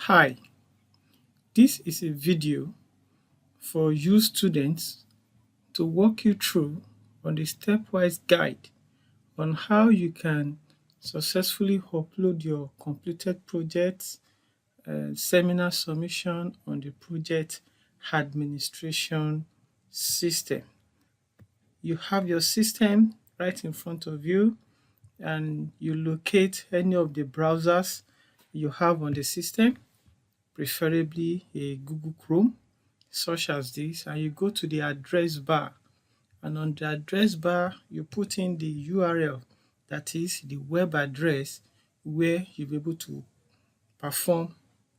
Hi, this is a video for you students to walk you through on the stepwise guide on how you can successfully upload your completed projects, seminar submission on the project administration system. You have your system right in front of you and you locate any of the browsers you have on the system, preferably a Google Chrome such as this, and you go to the address bar, and on the address bar you put in the URL, that is the web address where you'll be able to perform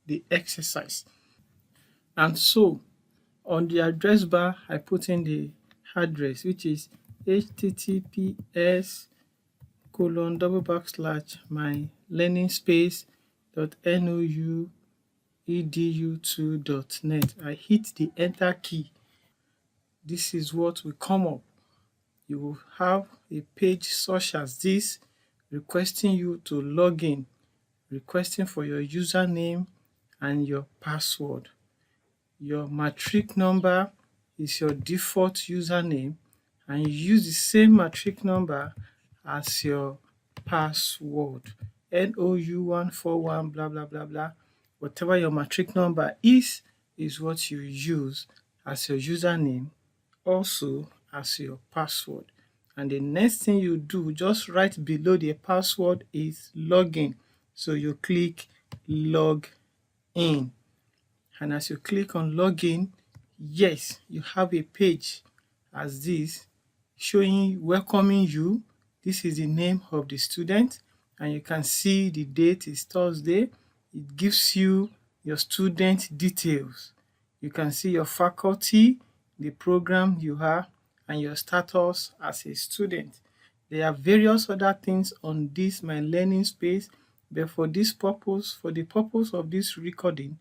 the exercise. And so on the address bar I put in the address, which is https colon double backslash my learning space .nou.edu2.net. I hit the enter key. This is what will come up. You will have a page such as this requesting you to log in, requesting for your username and your password. Your matric number is your default username, and you use the same matric number as your password. NOU141 blah blah blah blah. Whatever your matric number is what you use as your username, also as your password. And the next thing you do, just right below the password, is login. So you click log in. And as you click on login, yes, you have a page as this showing, welcoming you. This is the name of the student, and you can see the date is Thursday. It gives you your student details. You can see your faculty, the program you have, and your status as a student. There are various other things on this my learning space, but for this purpose, for the purpose of this recording,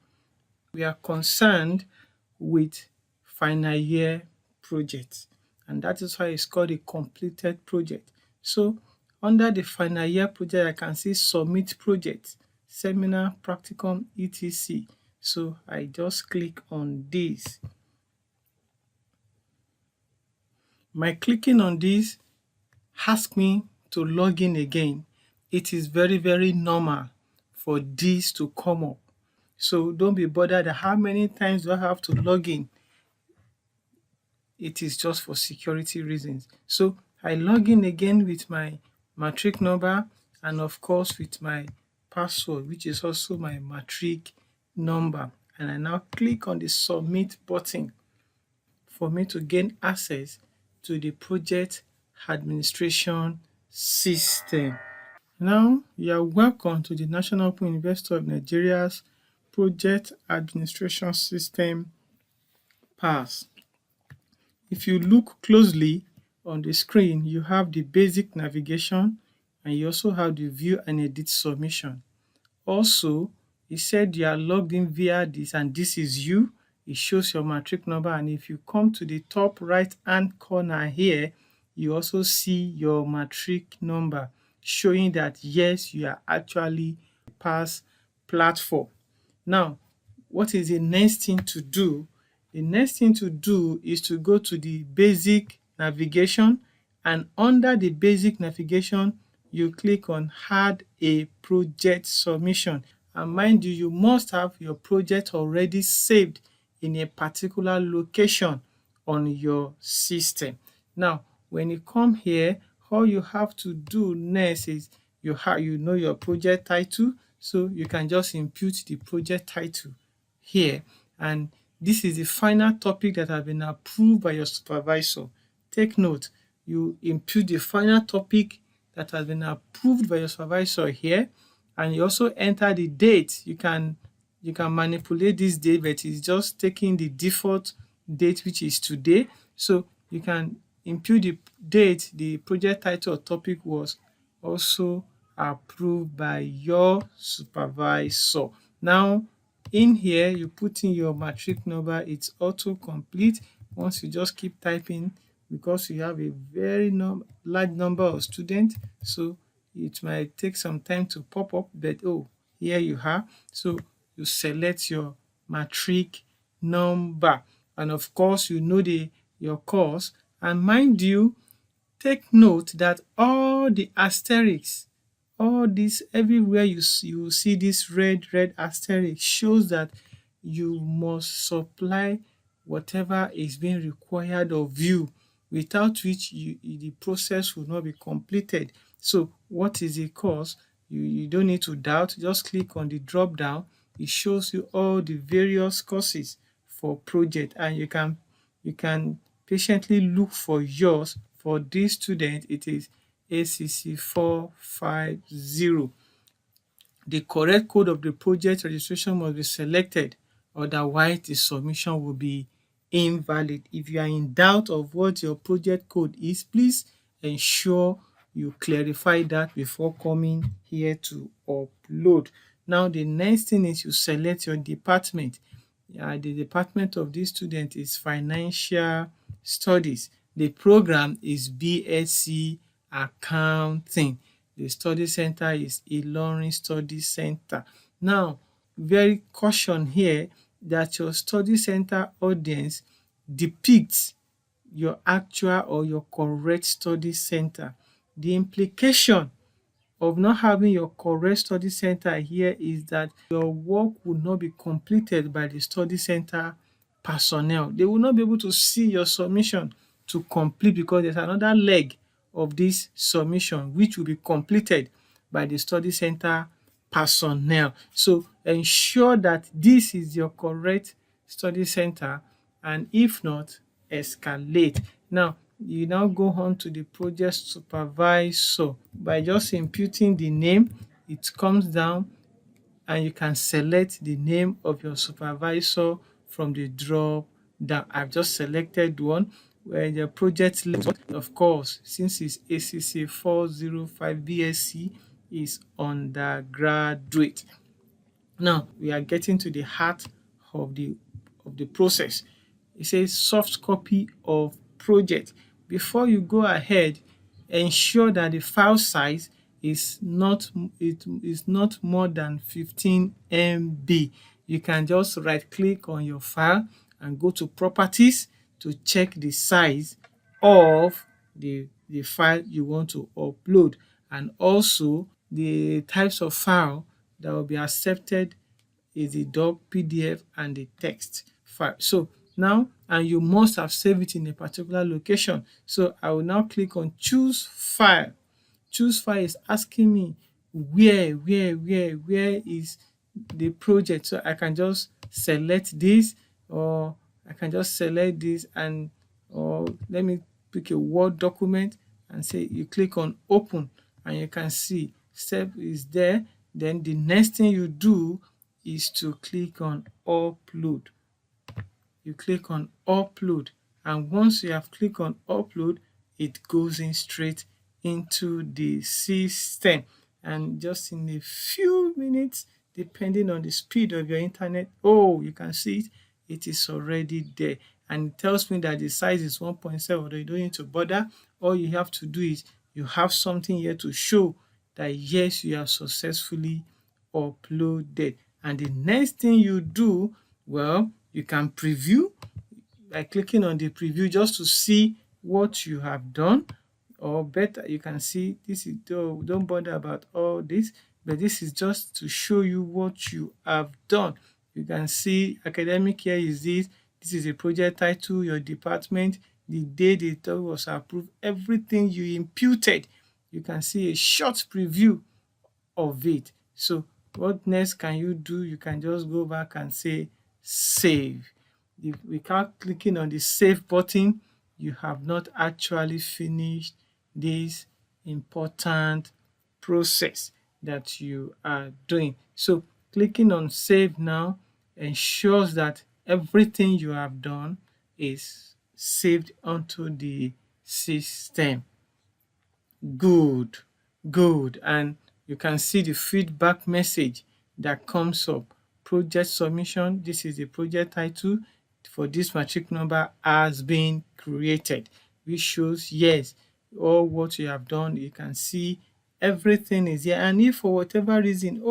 we are concerned with final year projects, and that is why it's called a completed project. So under the final year project, I can see submit project, seminar, practicum, etc. So I just click on this. My clicking on this asks me to log in again. It is very normal for this to come up. So don't be bothered how many times do I have to log in. It is just for security reasons. So I log in again with my matric number and of course with my password, which is also my matric number. And I now click on the submit button for me to gain access to the project administration system. Now you are welcome to the National Open University of Nigeria's project administration system PASS. If you look closely on the screen, you have the basic navigation and you also have the view and edit submission. Also, it said you are logged in via this, and this is you. It shows your matric number, and if you come to the top right hand corner here, you also see your matric number showing that yes, you are actually PASS platform. Now, what is the next thing to do? The next thing to do is to go to the basic navigation, and under the basic navigation, you click on add a project submission. And mind you, you must have your project already saved in a particular location on your system. Now, when you come here, all you have to do next is you know your project title, so you can just input the project title here, and this is the final topic that has been approved by your supervisor. Take note, you input the final topic that has been approved by your supervisor here, and you also enter the date. You can manipulate this date, but it's just taking the default date, which is today. So you can input the date the project title or topic was also approved by your supervisor. Now, in here, you put in your matric number. It's auto-complete. Once you just keep typing, because you have a very large number of students, so it might take some time to pop up, but oh, here you are. So you select your matric number, and of course you know the your course. And mind you, take note that all the asterisks, all this everywhere you see this red asterisk, shows that you must supply whatever is being required of you, without which the process will not be completed. So what is the course? You don't need to doubt, just click on the drop down. It shows you all the various courses for project, and you can patiently look for yours. For this student, it is ACC 450. The correct code of the project registration must be selected, otherwise the submission will be invalid. If you are in doubt of what your project code is, please ensure you clarify that before coming here to upload. Now the next thing is you select your department. The department of this student is financial studies. The program is BSc accounting. The study center is Ilorin Study Center. Now, very caution here that your study center audience depicts your actual or your correct study center. The implication of not having your correct study center here is that your work will not be completed by the study center personnel. They will not be able to see your submission to complete, because there's another leg of this submission which will be completed by the study center personnel. So ensure that this is your correct study center, and if not, escalate. Now you now go on to the project supervisor. By just imputing the name, it comes down and you can select the name of your supervisor from the drop down. I've just selected one where the project list, of course, since it's ACC 405 BSc, is undergraduate. Now we are getting to the heart of the process. It says soft copy of project. Before you go ahead, ensure that the file size is not more than 15 MB. You can just right click on your file and go to properties to check the size of the file you want to upload, and also the types of file that will be accepted is the doc, PDF, and the text file. So now, and you must have saved it in a particular location. So I will now click on choose file. Choose file is asking me where is the project. So I can just select this, or I can just select this, and or let me pick a Word document and say you click on open, and you can see step is there. Then the next thing you do is to click on upload. You click on upload, and once you have clicked on upload, it goes in straight into the system, and just in a few minutes, depending on the speed of your internet, you can see it is already there, and it tells me that the size is 1.7. You don't need to bother. All you have to do is you have something here to show that yes, you have successfully uploaded. And the next thing you do, well, you can preview by clicking on the preview just to see what you have done, or better, you can see this is, don't bother about all this, but this is just to show you what you have done. You can see academic year is this is a project title, your department, the day the title was approved, everything you imputed. You can see a short preview of it. So what next can you do? You can just go back and say save. If without clicking on the save button, you have not actually finished this important process that you are doing. So clicking on save now ensures that everything you have done is saved onto the system. Good, good. And you can see the feedback message that comes up. Project submission, this is the project title for this matric number has been created, which shows yes, all what you have done. You can see everything is here. And if for whatever reason,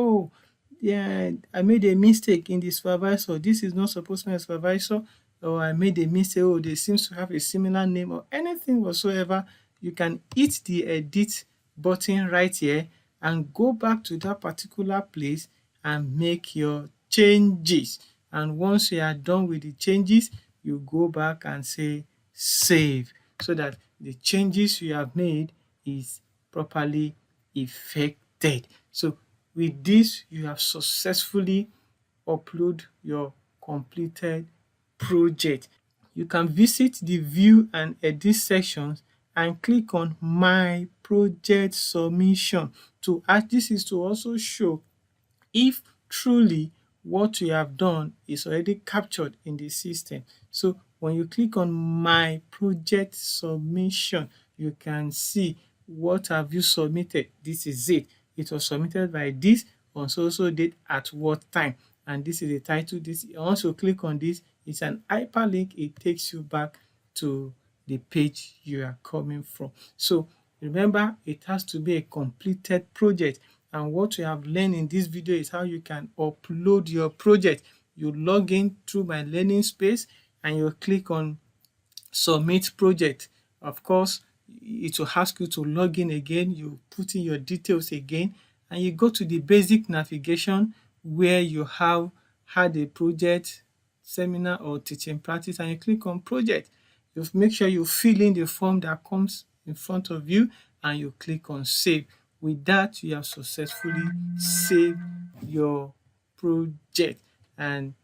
yeah, I made a mistake in the supervisor. This is not supposed to be a supervisor, or I made a mistake. Oh, they seems to have a similar name or anything whatsoever. You can hit the edit button right here and go back to that particular place and make your changes. And once you are done with the changes, you go back and say save, so that the changes you have made is properly effected. So with this, you have successfully upload your completed project. You can visit the view and edit sections and click on my project submission to add. This is to also show if truly what you have done is already captured in the system. So when you click on my project submission, you can see what have you submitted. This is it. It was submitted by this on so date at what time, and this is the title. This, once you click on this, it's an hyperlink. It takes you back to the page you are coming from. So remember, it has to be a completed project. And what we have learned in this video is how you can upload your project. You log in through my learning space and you click on submit project. Of course, it will ask you to log in again. You put in your details again and you go to the basic navigation where you have had a project, seminar or teaching practice, and you click on project. You make sure you fill in the form that comes in front of you and you click on save. With that, you have successfully saved your project, and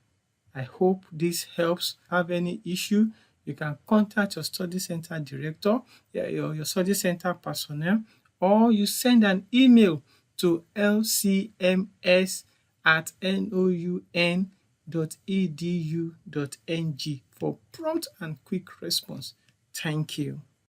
I hope this helps. Have any issue, you can contact your study center director, your study center personnel, or you send an email to lcms@noun.edu.ng for prompt and quick response. Thank you.